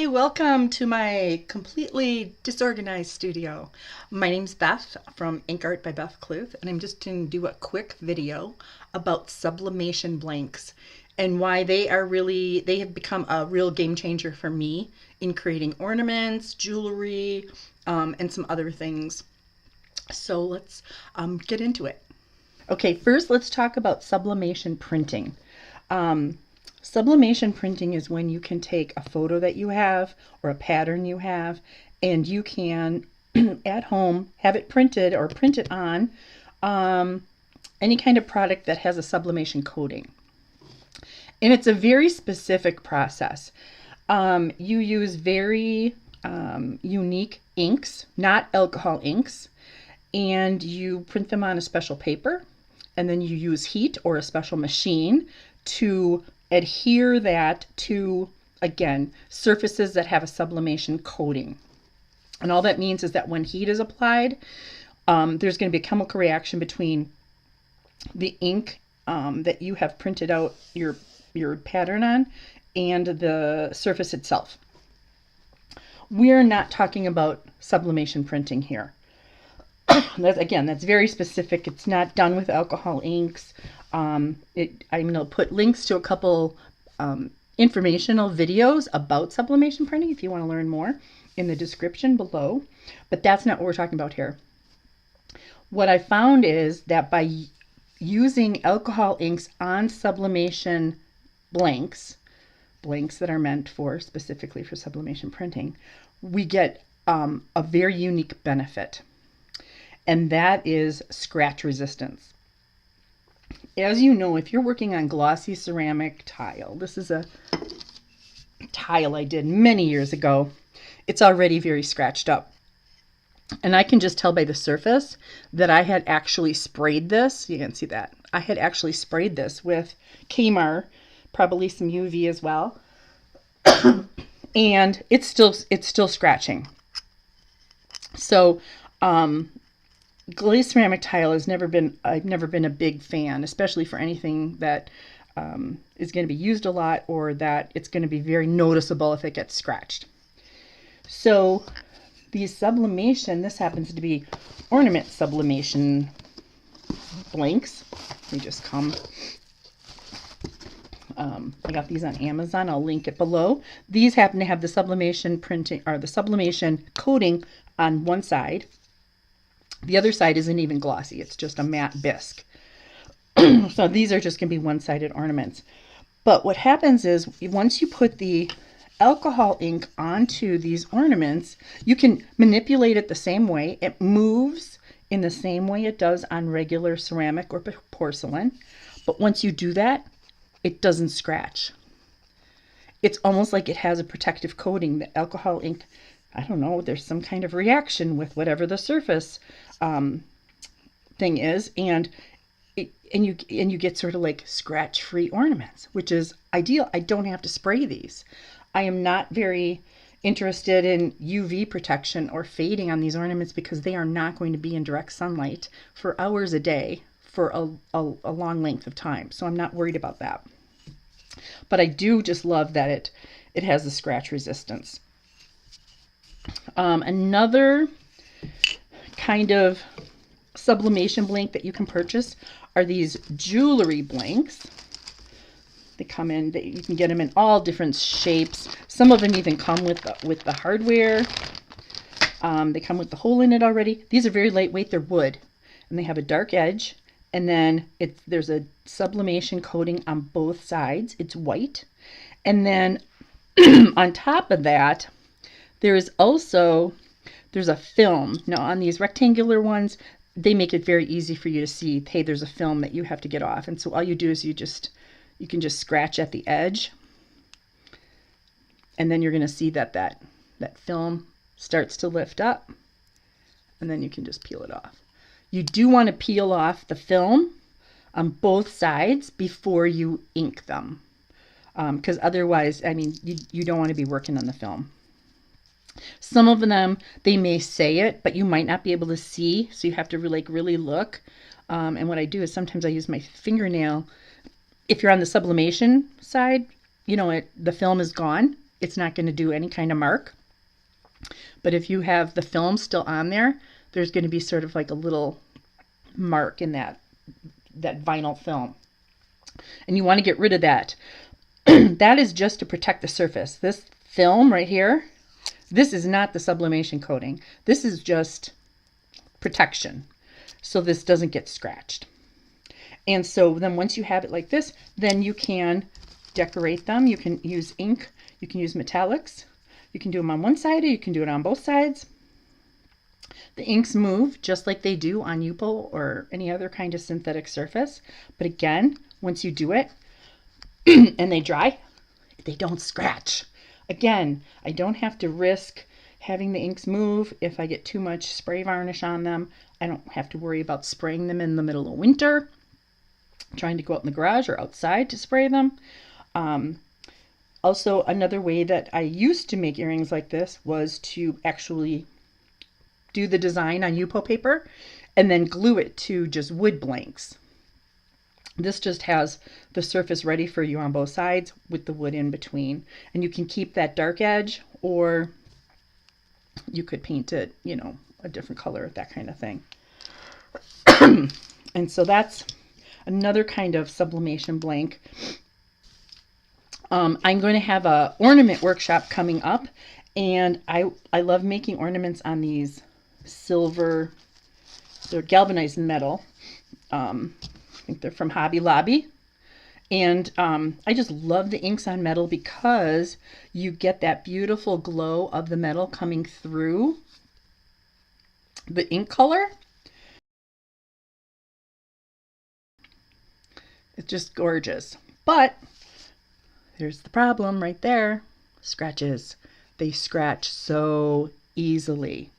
Hi, welcome to my completely disorganized studio. My name's Beth from Ink Art by Beth Cluth, and I'm just going to do a quick video about sublimation blanks and why they have become a real game changer for me in creating ornaments, jewelry, and some other things. So let's get into it. Okay, first let's talk about sublimation printing. Sublimation printing is when you can take a photo that you have or a pattern you have, and you can at home have it printed or print it on any kind of product that has a sublimation coating. And it's a very specific process. You use very unique inks, not alcohol inks, and you print them on a special paper, and then you use heat or a special machine to adhere that to, again, surfaces that have a sublimation coating. And all that means is that when heat is applied, there's going to be a chemical reaction between the ink that you have printed out your pattern on and the surface itself. We're not talking about sublimation printing here. That's very specific. It's not done with alcohol inks. I'm going to put links to a couple informational videos about sublimation printing if you want to learn more in the description below, but that's not what we're talking about here. What I found is that by using alcohol inks on sublimation blanks that are meant for specifically for sublimation printing, we get a very unique benefit, and that is scratch resistance. As you know, if you're working on glossy ceramic tile, this is a tile I did many years ago, it's already very scratched up. And I can just tell by the surface that I had actually sprayed this. You can see that. I had actually sprayed this with Kmart, probably some UV as well. And it's still scratching. So, glazed ceramic tile I've never been a big fan, especially for anything that is going to be used a lot or that it's going to be very noticeable if it gets scratched. So these sublimation, this happens to be ornament sublimation blanks. They just come. I got these on Amazon. I'll link it below. These happen to have the sublimation printing or the sublimation coating on one side. The other side isn't even glossy. It's just a matte bisque. So these are just going to be one-sided ornaments. But what happens is once you put the alcohol ink onto these ornaments, you can manipulate it the same way. It moves in the same way it does on regular ceramic or porcelain. But once you do that, it doesn't scratch. It's almost like it has a protective coating. The alcohol ink, I don't know, there's some kind of reaction with whatever the surface thing is, and you get sort of like scratch-free ornaments, which is ideal. I don't have to spray these. I am not very interested in UV protection or fading on these ornaments because they are not going to be in direct sunlight for hours a day for a long length of time. So I'm not worried about that. But I do just love that it has the scratch resistance. Another kind of sublimation blank that you can purchase are these jewelry blanks. They come in, you can get them in all different shapes. Some of them even come with the hardware. They come with the hole in it already. These are very lightweight. They're wood, and they have a dark edge, and then there's a sublimation coating on both sides. It's white, and then on top of that, there's a film. Now on these rectangular ones, they make it very easy for you to see, hey, there's a film that you have to get off. And so all you do is you can just scratch at the edge, and then you're going to see that film starts to lift up, and then you can just peel it off. You do want to peel off the film on both sides before you ink them, because otherwise, I mean, you don't want to be working on the film. Some of them, they may say it, but you might not be able to see, so you have to really look. And what I do is sometimes I use my fingernail. If you're on the sublimation side, you know, the film is gone. it's not going to do any kind of mark. But if you have the film still on there, there's going to be sort of like a little mark in that vinyl film. And you want to get rid of that. That is just to protect the surface. This film right here, this is not the sublimation coating. This is just protection, so this doesn't get scratched. And so then once you have it like this, then you can decorate them. You can use ink, you can use metallics. You can do them on one side or you can do it on both sides. The inks move just like they do on Yupo or any other kind of synthetic surface. But again, once you do it and they dry, they don't scratch. Again, I don't have to risk having the inks move if I get too much spray varnish on them. I don't have to worry about spraying them in the middle of winter, trying to go out in the garage or outside to spray them. Also, another way that I used to make earrings like this was to actually do the design on Yupo paper and then glue it to just wood blanks. This just has the surface ready for you on both sides with the wood in between. And you can keep that dark edge, or you could paint it, you know, a different color, that kind of thing. And so that's another kind of sublimation blank. I'm going to have a ornament workshop coming up, and I love making ornaments on these silver, they're galvanized metal. I think they're from Hobby Lobby. And I just love the inks on metal because you get that beautiful glow of the metal coming through the ink color. It's just gorgeous. But there's the problem right there. Scratches. They scratch so easily.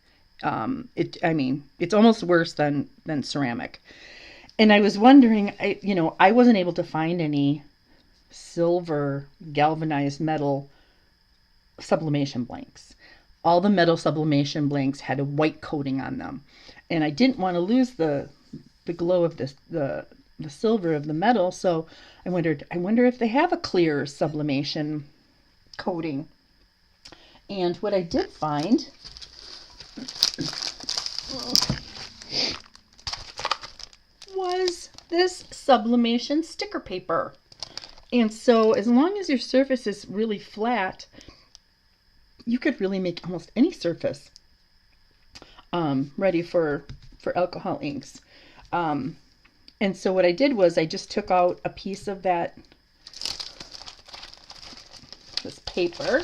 I mean, it's almost worse than ceramic. And I was wondering, I wasn't able to find any silver galvanized metal sublimation blanks. All the metal sublimation blanks had a white coating on them. And I didn't want to lose the glow of the silver of the metal, so I wonder if they have a clear sublimation coating. And what I did find was this sublimation sticker paper. And so as long as your surface is really flat, you could really make almost any surface ready for alcohol inks. And so what I did was I just took out a piece of this paper.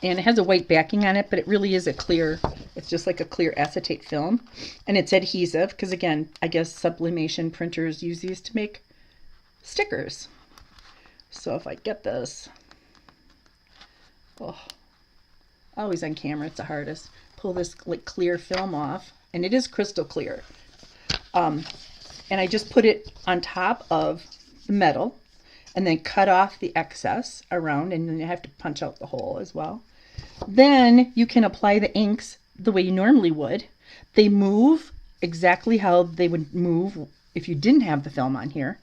And it has a white backing on it, but it really is it's just like a clear acetate film. And it's adhesive, because again, I guess sublimation printers use these to make stickers. So if I get this, always on camera, it's the hardest. Pull this like clear film off, and it is crystal clear. And I just put it on top of the metal and then cut off the excess around, and then you have to punch out the hole as well. Then you can apply the inks the way you normally would. They move exactly how they would move if you didn't have the film on here.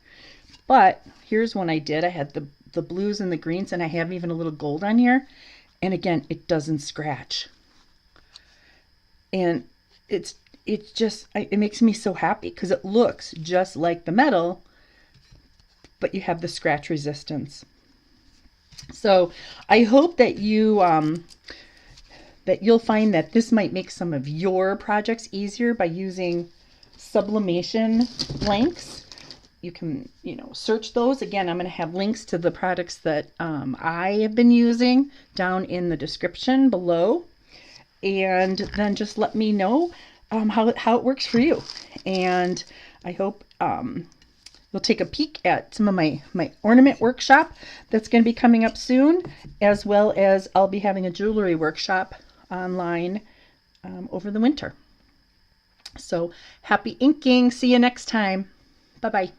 But here's one I did. I had the blues and the greens, and I have even a little gold on here. And again, it doesn't scratch. And it makes me so happy because it looks just like the metal, but you have the scratch resistance. So I hope that you'll find that this might make some of your projects easier by using sublimation blanks. You can, search those. Again, I'm going to have links to the products that I have been using down in the description below. And then just let me know how it works for you. And I hope you'll take a peek at some of my ornament workshop that's going to be coming up soon, as well as I'll be having a jewelry workshop online over the winter. So happy inking. See you next time. Bye-bye.